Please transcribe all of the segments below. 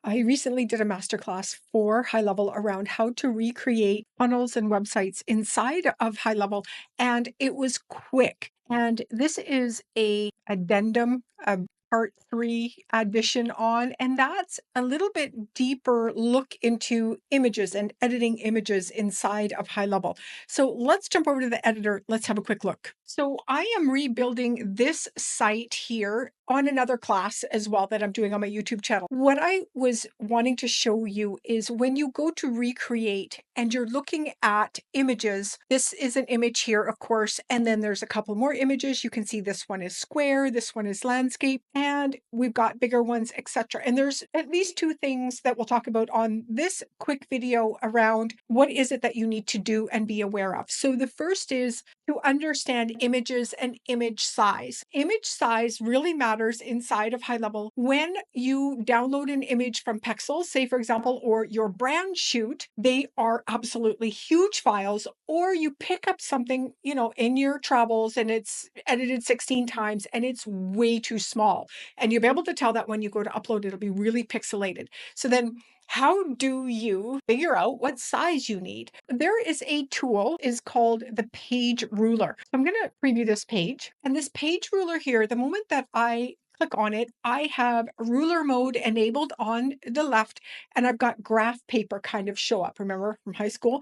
I recently did a masterclass for High Level around how to recreate funnels and websites inside of High Level, and it was quick. And this is a addendum, a part three addition on, and that's a little bit deeper look into images and editing images inside of High Level. So let's jump over to the editor. Let's have a quick look. So I am rebuilding this site here on another class as well that I'm doing on my YouTube channel. What I was wanting to show you is when you go to recreate and you're looking at images, this is an image here, of course, and then there's a couple more images. You can see this one is square, this one is landscape, and we've got bigger ones, etc. And there's at least two things that we'll talk about on this quick video around what is it that you need to do and be aware of. So the first is to understand images and image size. Image size really matters inside of High Level. When you download an image from Pexels, say for example, or your brand shoot, they are absolutely huge files, or you pick up something, in your travels and it's edited 16 times and it's way too small. And you'll be able to tell that when you go to upload, it'll be really pixelated. So then how do you figure out what size you need? There is a tool is called the page ruler. So I'm going to preview this page, and this page ruler here, the moment that I click on it, I have ruler mode enabled on the left, and I've got graph paper kind of show up, remember from high school?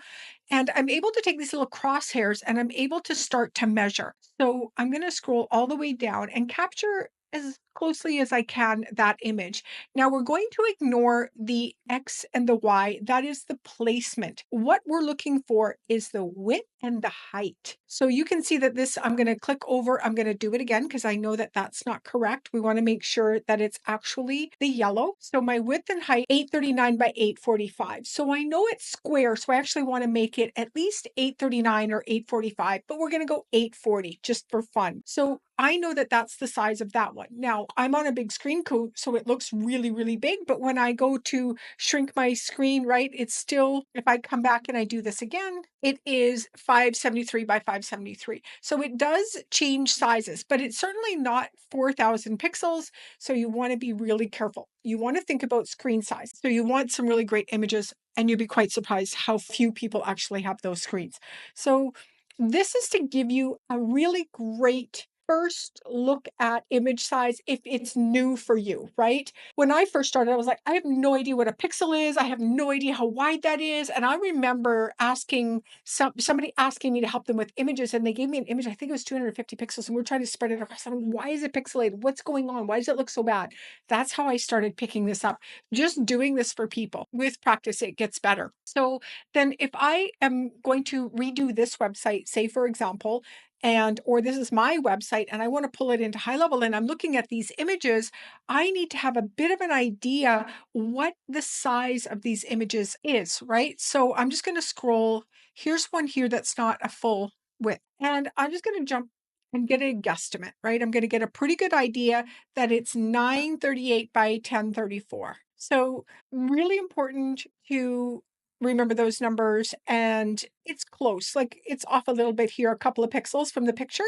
And I'm able to take these little crosshairs and I'm able to start to measure. So I'm going to scroll all the way down and capture as closely as I can that image. Now we're going to ignore the X and the Y. That is the placement. What we're looking for is the width and the height. So you can see that this, I'm going to click over, I'm going to do it again because I know that that's not correct. We want to make sure that it's actually the yellow. So my width and height, 839 by 845. So I know it's square, so I actually want to make it at least 839 or 845, but we're going to go 840 just for fun. So I know that that's the size of that one. Now, I'm on a big screen so it looks really, really big. But when I go to shrink my screen, right, it's still, if I come back and I do this again, it is 573 by 573. So it does change sizes, but it's certainly not 4,000 pixels. So you want to be really careful. You want to think about screen size. So you want some really great images, and you'll be quite surprised how few people actually have those screens. So this is to give you a really great first look at image size if it's new for you, right? When I first started, I was like, I have no idea what a pixel is. I have no idea how wide that is. And I remember asking somebody asking me to help them with images, and they gave me an image, I think it was 250 pixels, and we're trying to spread it across. I'm like, why is it pixelated? What's going on? Why does it look so bad? That's how I started picking this up. Just doing this for people. With practice, it gets better. So then if I am going to redo this website, say for example, or this is my website and I want to pull it into High Level and I'm looking at these images, I need to have a bit of an idea what the size of these images is, right? So I'm just going to scroll. Here's one here that's not a full width. And I'm just going to jump and get a guesstimate, right? I'm going to get a pretty good idea that it's 938 by 1034. So really important to remember those numbers, and it's close, like it's off a little bit here, a couple of pixels from the picture,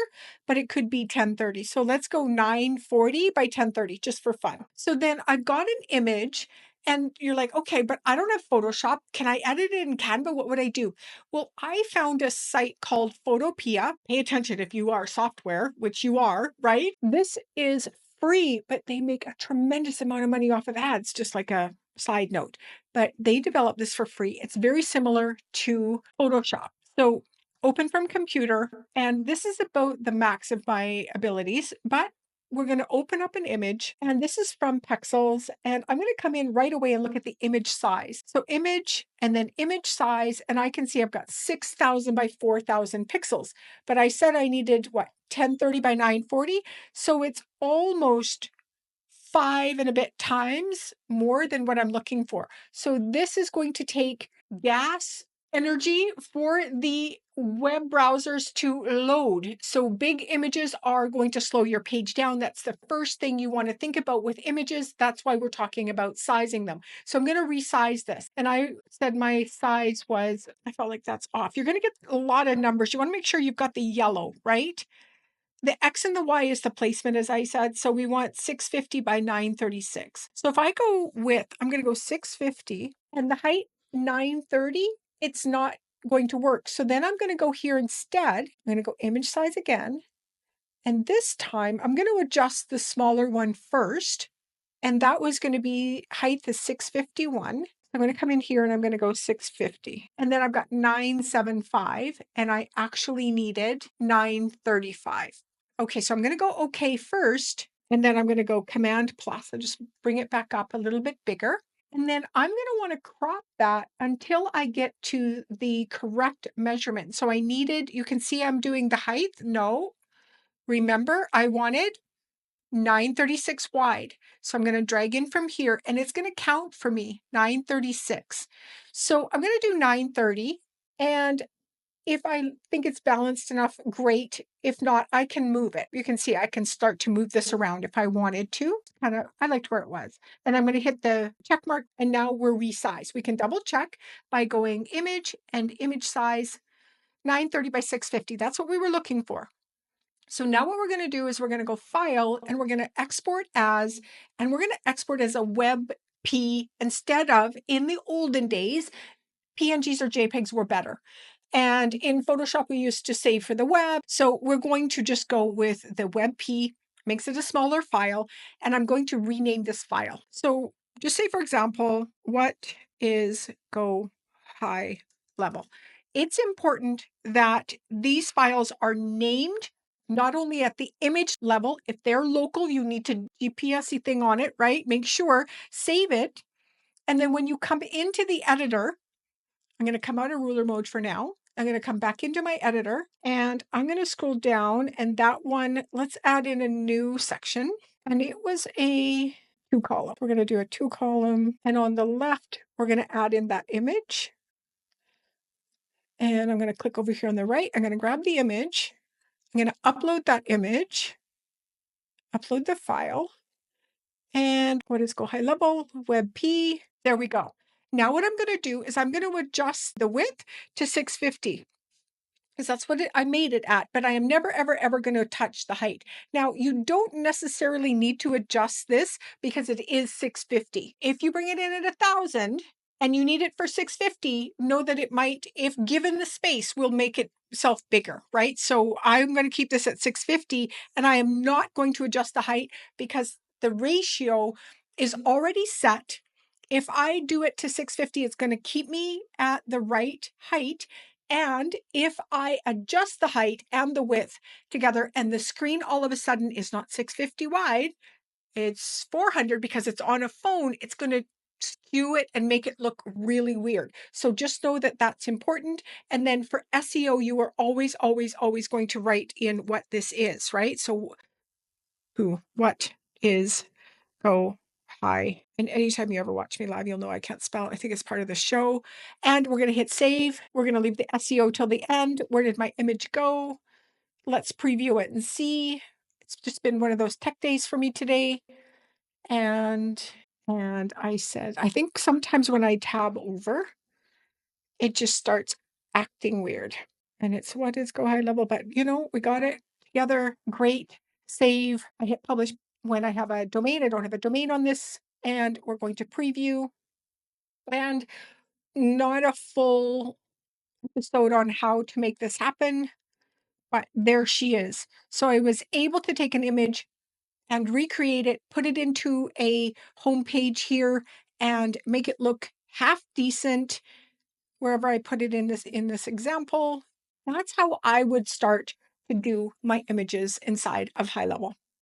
but it could be 1030. So let's go 940 by 1030 just for fun. So then I've got an image and you're like, okay, but I don't have Photoshop. Can I edit it in Canva? What would I do? Well, I found a site called Photopea. Pay attention if you are software, which you are, right? This is free, but they make a tremendous amount of money off of ads, just like a side note. But they developed this for free. It's very similar to Photoshop. So open from computer, and this is about the max of my abilities, but we're going to open up an image, and this is from Pexels, and I'm going to come in right away and look at the image size. So image and then image size, and I can see I've got 6,000 by 4,000 pixels, but I said I needed what, 1030 by 940? So it's almost 5 and a bit times more than what I'm looking for. So this is going to take gas energy for the web browsers to load. So big images are going to slow your page down. That's the first thing you want to think about with images. That's why we're talking about sizing them. So I'm going to resize this. And I said my size was, I felt like that's off. You're going to get a lot of numbers. You want to make sure you've got the yellow, right? the X and the Y is the placement, as I said. So we want 650 by 936. So if I go width, I'm going to go 650 and the height 930, it's not going to work. So then I'm going to go here instead. I'm going to go image size again. And this time I'm going to adjust the smaller one first. And that was going to be height is 651. I'm going to come in here and I'm going to go 650. And then I've got 975 and I actually needed 935. Okay, so I'm going to go okay first and then I'm going to go Command plus. I'll just bring it back up a little bit bigger. And then I'm going to want to crop that until I get to the correct measurement. So I needed, you can see I'm doing the height. No, remember I wanted 936 wide. So I'm going to drag in from here and it's going to count for me 936. So I'm going to do 930. And if I think it's balanced enough, great. If not, I can move it. You can see I can start to move this around if I wanted to. I liked where it was. And I'm going to hit the check mark and now we're resized. We can double check by going image and image size 930 by 650. That's what we were looking for. So now what we're going to do is we're going to go file and we're going to export as, and we're going to export as a WebP instead of, in the olden days, PNGs or JPEGs were better. And in Photoshop, we used to save for the web. So we're going to just go with the WebP, makes it a smaller file, and I'm going to rename this file. So just say, for example, what is Go High Level? It's important that these files are named not only at the image level. If they're local, you need to GPS-y thing on it, right? Make sure, save it. And then when you come into the editor, I'm going to come out of ruler mode for now. I'm going to come back into my editor and I'm going to scroll down and that one, let's add in a new section. And it was a 2-column. We're going to do a 2-column. And on the left, we're going to add in that image. And I'm going to click over here on the right. I'm going to grab the image. I'm going to upload that image, upload the file. And what is Go High Level? WebP. There we go. Now what I'm going to do is I'm going to adjust the width to 650. Because that's what I made it at, but I am never, ever, ever going to touch the height. Now, you don't necessarily need to adjust this because it is 650. If you bring it in at 1,000 and you need it for 650, know that it might, if given the space, will make itself bigger, right? So I'm going to keep this at 650 and I am not going to adjust the height because the ratio is already set. If I do it to 650, it's going to keep me at the right height. And if I adjust the height and the width together and the screen all of a sudden is not 650 wide, it's 400 because it's on a phone, it's going to skew it and make it look really weird. So just know that that's important. And then for SEO, you are always, always, always going to write in what this is, right? So what is Go High? And anytime you ever watch me live, you'll know I can't spell. I think it's part of the show. And we're going to hit save. We're going to leave the SEO till the end. Where did my image go? Let's preview it and see. It's just been one of those tech days for me today. And I said, I think sometimes when I tab over, it just starts acting weird. And it's what is Go High Level, but we got it together. Great. Save. I hit publish. When I have a domain, I don't have a domain on this, and we're going to preview. And not a full episode on how to make this happen, but there she is. So I was able to take an image and recreate it, put it into a home page here, and make it look half decent wherever I put it in this example. That's how I would start to do my images inside of High Level.